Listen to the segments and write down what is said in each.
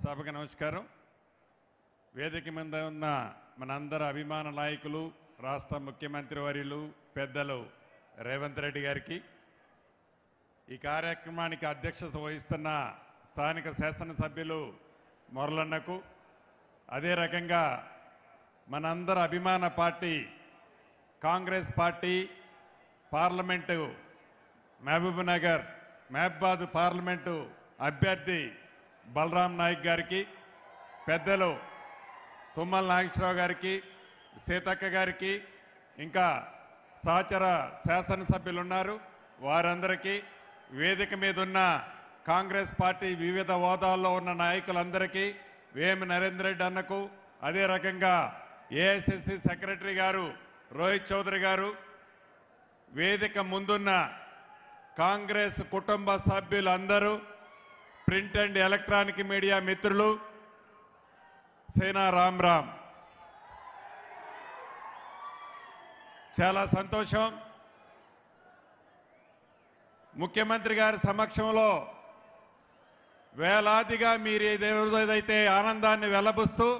సభకు నమస్కారం. వేదిక మీద ఉన్న మనందరి అభిమాన నాయకులు, రాష్ట్ర ముఖ్యమంత్రి వర్యులు పెద్దలు రేవంత్ రెడ్డి గారికి, ఈ కార్యక్రమానికి అధ్యక్షత వహిస్తున్న స్థానిక శాసనసభ్యులు మొరలన్నకు, అదే రకంగా మనందరి అభిమాన party Congress party parliament Mahabubnagar మహబాద్ పార్లమెంటు అభ్యర్థి బలరాం నాయక్ గారికి, పెద్దలు తుమ్మల నాగేశ్వరరావు గారికి, సీతక్క గారికి, ఇంకా సహచర శాసనసభ్యులు ఉన్నారు వారందరికీ, వేదిక మీద ఉన్న కాంగ్రెస్ పార్టీ వివిధ హోదాల్లో ఉన్న నాయకులందరికీ, వేమి నరేందర్ రెడ్డి అన్నకు, అదే రకంగా ఏఐసిసి సెక్రటరీ గారు రోహిత్ చౌదరి గారు, వేదిక ముందున్న కాంగ్రెస్ కుటుంబ సభ్యులందరూ, ప్రింట్ అండ్ ఎలక్ట్రానిక్ మీడియా మిత్రులు, సేనా రామ్ రామ్. చాలా సంతోషం. ముఖ్యమంత్రి గారి సమక్షంలో వేలాదిగా మీరు ఏదైతే ఆనందాన్ని వెల్లబుస్తూ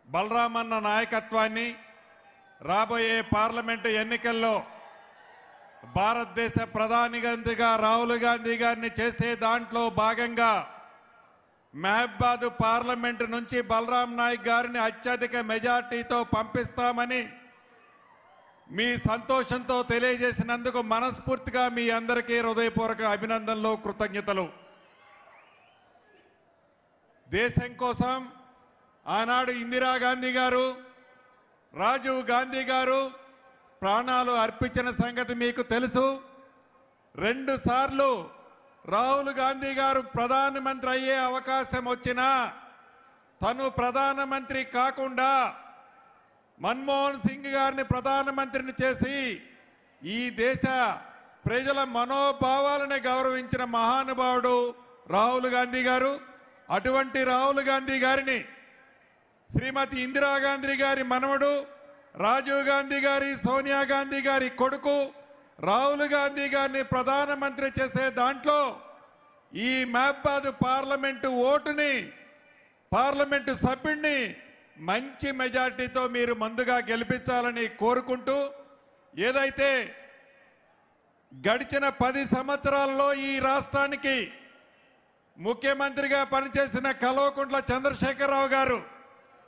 బలరామన్న నాయకత్వాన్ని రాబోయే పార్లమెంటు ఎన్నికల్లో భారతదేశ ప్రధానిగా రాహుల్ గాంధీ గారిని చేసే దాంట్లో భాగంగా మహబాద్ పార్లమెంటు నుంచి బలరాం నాయక్ గారిని అత్యధిక మెజార్టీతో పంపిస్తామని మీ సంతోషంతో తెలియజేసినందుకు మనస్ఫూర్తిగా మీ అందరికీ హృదయపూర్వక అభినందనలు, కృతజ్ఞతలు. దేశం కోసం ఆనాడు ఇందిరాగాంధీ గారు, రాజీవ్ గాంధీ గారు ప్రాణాలు అర్పించిన సంగతి మీకు తెలుసు. 2 సార్లు రాహుల్ గాంధీ గారు ప్రధానమంత్రి అయ్యే అవకాశం వచ్చినా తను ప్రధానమంత్రి కాకుండా మన్మోహన్ సింగ్ గారిని ప్రధానమంత్రిని చేసి ఈ దేశ ప్రజల మనోభావాలను గౌరవించిన మహానుభావుడు రాహుల్ గాంధీ గారు. అటువంటి రాహుల్ గాంధీ గారిని శ్రీమతి ఇందిరాగాంధీ గారి మనవడు, రాజీవ్ గాంధీ గారి, సోనియా గాంధీ గారి కొడుకు రాహుల్ గాంధీ గారిని ప్రధానమంత్రి చేసే దాంట్లో ఈ మహబాద్ పార్లమెంటు ఓటుని, పార్లమెంటు సభ్యుడిని మంచి మెజార్టీతో మీరు ముందుగా గెలిపించాలని కోరుకుంటూ, ఏదైతే గడిచిన 10 సంవత్సరాల్లో ఈ రాష్ట్రానికి ముఖ్యమంత్రిగా పనిచేసిన కల్వకుంట్ల చంద్రశేఖరరావు గారు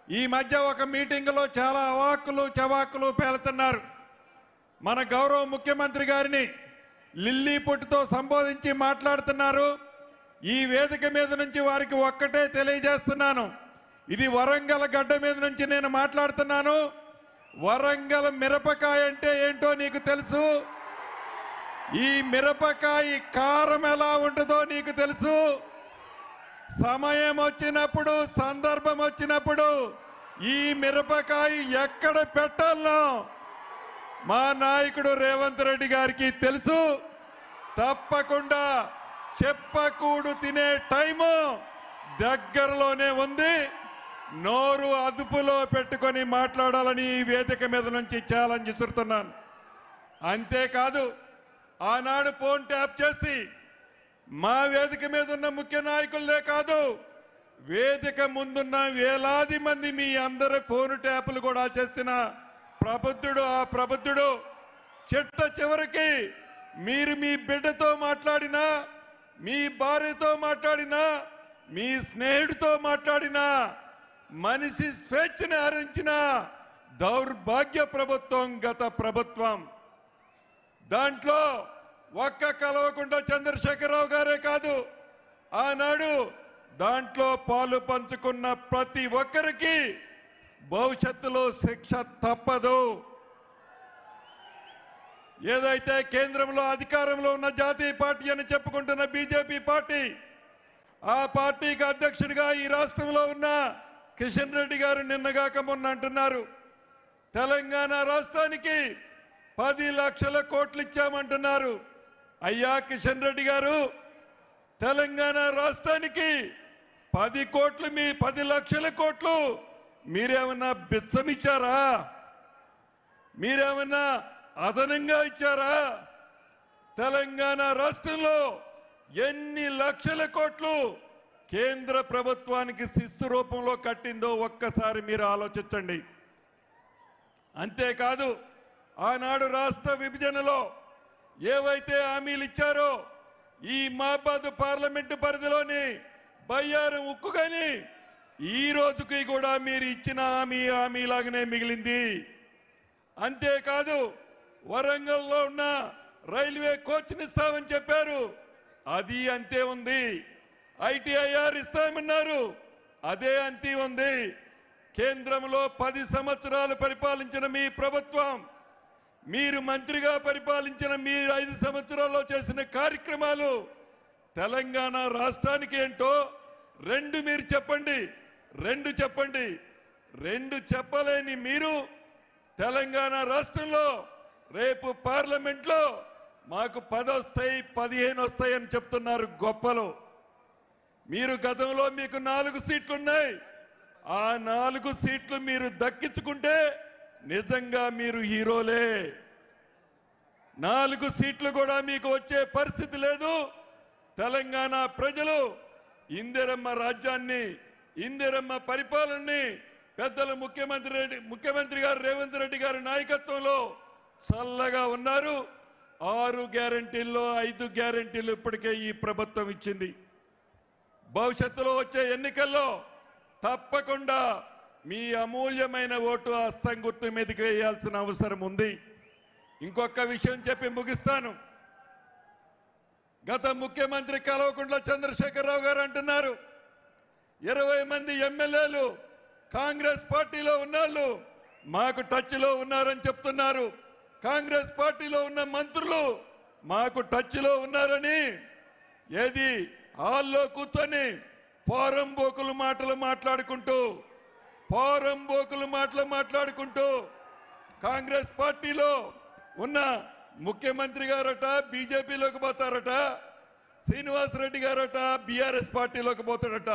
ఈ మధ్య ఒక మీటింగులో చాలా అవాక్కులు చవాకులు పేలుతున్నారు. మన గౌరవ ముఖ్యమంత్రి గారిని లిల్లీ పొట్టుతో సంబోధించి మాట్లాడుతున్నారు. ఈ వేదిక మీద నుంచి వారికి ఒక్కటే తెలియజేస్తున్నాను, ఇది వరంగల్ గడ్డ మీద నుంచి నేను మాట్లాడుతున్నాను. వరంగల్ మిరపకాయ అంటే ఏంటో నీకు తెలుసు, ఈ మిరపకాయ కారం ఎలా ఉంటుందో నీకు తెలుసు. సమయం వచ్చినప్పుడు, సందర్భం వచ్చినప్పుడు ఈ మిరపకాయ ఎక్కడ పెట్టాలనో మా నాయకుడు రేవంత్ రెడ్డి గారికి తెలుసు. తప్పకుండా చెప్పకూడు తినే టైము దగ్గరలోనే ఉంది. నోరు అదుపులో పెట్టుకొని మాట్లాడాలని ఈ వేదిక మీద నుంచి ఛాలెంజ్ ఇస్తున్నాను. అంతేకాదు, ఆనాడు ఫోన్ ట్యాప్ చేసి మా వేదిక మీద ఉన్న ముఖ్య నాయకులే కాదు, వేదిక ముందున్న వేలాది మంది మీ అందరి ఫోన్ ట్యాపులు కూడా చేసిన ప్రబుద్ధుడు. ఆ ప్రబుద్ధుడు చిట్ట చివరికి మీరు మీ బిడ్డతో మాట్లాడినా, మీ భార్యతో మాట్లాడినా, మీ స్నేహితుడితో మాట్లాడినా మనిషి స్వేచ్ఛను హరించిన దౌర్భాగ్య ప్రభుత్వం గత ప్రభుత్వం. దాంట్లో ఒక్క కల్వకుంట్ల చంద్రశేఖరరావు గారే కాదు, ఆనాడు దాంట్లో పాలు పంచుకున్న ప్రతి ఒక్కరికి భవిష్యత్తులో శిక్ష తప్పదు. ఏదైతే కేంద్రంలో అధికారంలో ఉన్న జాతీయ పార్టీ అని చెప్పుకుంటున్న బీజేపీ పార్టీ, ఆ పార్టీకి అధ్యక్షుడిగా ఈ రాష్ట్రంలో ఉన్న కిషన్ రెడ్డి గారు నిన్నగాక మొన్న అంటున్నారు, తెలంగాణ రాష్ట్రానికి 10 లక్షల కోట్లు ఇచ్చామంటున్నారు. అయ్యా కిషన్ రెడ్డి గారు, తెలంగాణ రాష్ట్రానికి 10 కోట్లు, మీ 10 లక్షల కోట్లు మీరేమన్నా బిచ్చమిచ్చారా? మీరేమన్నా అదనంగా ఇచ్చారా? తెలంగాణ రాష్ట్రంలో ఎన్ని లక్షల కోట్లు కేంద్ర ప్రభుత్వానికి శిస్తు రూపంలో కట్టిందో ఒక్కసారి మీరు ఆలోచించండి. అంతేకాదు ఆనాడు రాష్ట్ర విభజనలో ఏవైతే హామీలు ఇచ్చారో ఈ మహబాద్ పార్లమెంటు పరిధిలోని బయ్యారం ఉక్కు కానీ ఈ రోజుకి కూడా మీరు ఇచ్చిన హామీలాగానే మిగిలింది. అంతేకాదు వరంగల్లో ఉన్న రైల్వే కోచ్ని ఇస్తామని చెప్పారు, అది అంతే ఉంది. ITIR ఇస్తామన్నారు, అదే అంతే ఉంది. కేంద్రంలో 10 సంవత్సరాలు పరిపాలించిన మీ ప్రభుత్వం, మీరు మంత్రిగా పరిపాలించిన మీ 5 సంవత్సరాల్లో చేసిన కార్యక్రమాలు తెలంగాణ రాష్ట్రానికి ఏంటో మీరు చెప్పండి. రెండు చెప్పలేని మీరు తెలంగాణ రాష్ట్రంలో రేపు పార్లమెంట్లో మాకు 10 వస్తాయి 15 వస్తాయి అని చెప్తున్నారు గొప్పలు. మీరు గతంలో మీకు 4 సీట్లు ఉన్నాయి, ఆ 4 సీట్లు మీరు దక్కించుకుంటే నిజంగా మీరు హీరోలే. 4 సీట్లు కూడా మీకు వచ్చే పరిస్థితి లేదు. తెలంగాణ ప్రజలు ఇందిరమ్మ రాజ్యాన్ని, ఇందిరమ్మ పరిపాలనని పెద్దలు ముఖ్యమంత్రి గారు రేవంత్ రెడ్డి గారి నాయకత్వంలో చల్లగా ఉన్నారు. 6 గ్యారెంటీల్లో 5 గ్యారెంటీలు ఇప్పటికే ఈ ప్రభుత్వం ఇచ్చింది. భవిష్యత్తులో వచ్చే ఎన్నికల్లో తప్పకుండా మీ అమూల్యమైన ఓటు హస్తం గుర్తు మీదకి వేయాల్సిన అవసరం ఉంది. ఇంకొక విషయం చెప్పి ముగిస్తాను. గత ముఖ్యమంత్రి కల్వకుంట్ల చంద్రశేఖరరావు గారు అంటున్నారు 20 మంది ఎమ్మెల్యేలు కాంగ్రెస్ పార్టీలో ఉన్నాళ్ళు మాకు టచ్లో ఉన్నారని చెప్తున్నారు. కాంగ్రెస్ పార్టీలో ఉన్న మంత్రులు మాకు టచ్లో ఉన్నారని ఏది హాల్లో కూర్చొని పోరంబోకులు మాటలు మాట్లాడుకుంటూ కాంగ్రెస్ పార్టీలో ఉన్న ముఖ్యమంత్రి గారట బీజేపీలోకి పోతారట, శ్రీనివాసరెడ్డి గారట బీఆర్ఎస్ పార్టీలోకి పోతాడట.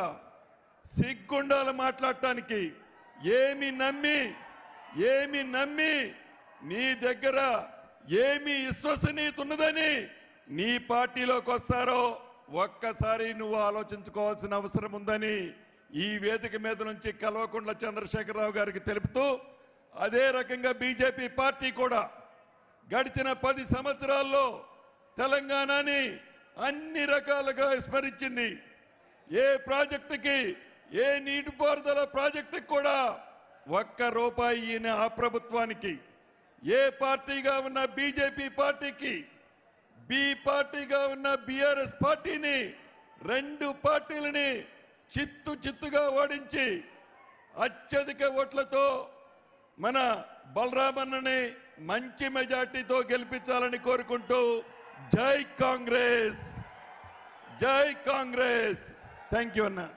సిగ్గుండాలు మాట్లాడటానికి. ఏమి నమ్మి నీ దగ్గర ఏమి విశ్వసనీయత ఉన్నదని నీ పార్టీలోకి వస్తారో ఒక్కసారి నువ్వు ఆలోచించుకోవాల్సిన అవసరం ఉందని ఈ వేదిక మీద నుంచి కల్వకుంట్ల చంద్రశేఖరరావు గారికి తెలుపుతూ, అదే రకంగా బీజేపీ పార్టీ కూడా గడిచిన 10 సంవత్సరాల్లో తెలంగాణని అన్ని రకాలుగా విస్మరించింది. ఏ ప్రాజెక్టుకి, ఏ నీటిపారుదల ప్రాజెక్టుకి కూడా ₹1 ఈయన ఆ ప్రభుత్వానికి, ఏ పార్టీగా ఉన్న బీజేపీ పార్టీకి, బి పార్టీగా ఉన్న బీఆర్ఎస్ పార్టీని, 2 పార్టీలని చిత్తుగా ఓడించి అత్యధిక ఓట్లతో మన బలరామన్నని మంచి మెజార్టీతో గెలిపించాలని కోరుకుంటూ జై కాంగ్రెస్. థ్యాంక్ యూ అన్న.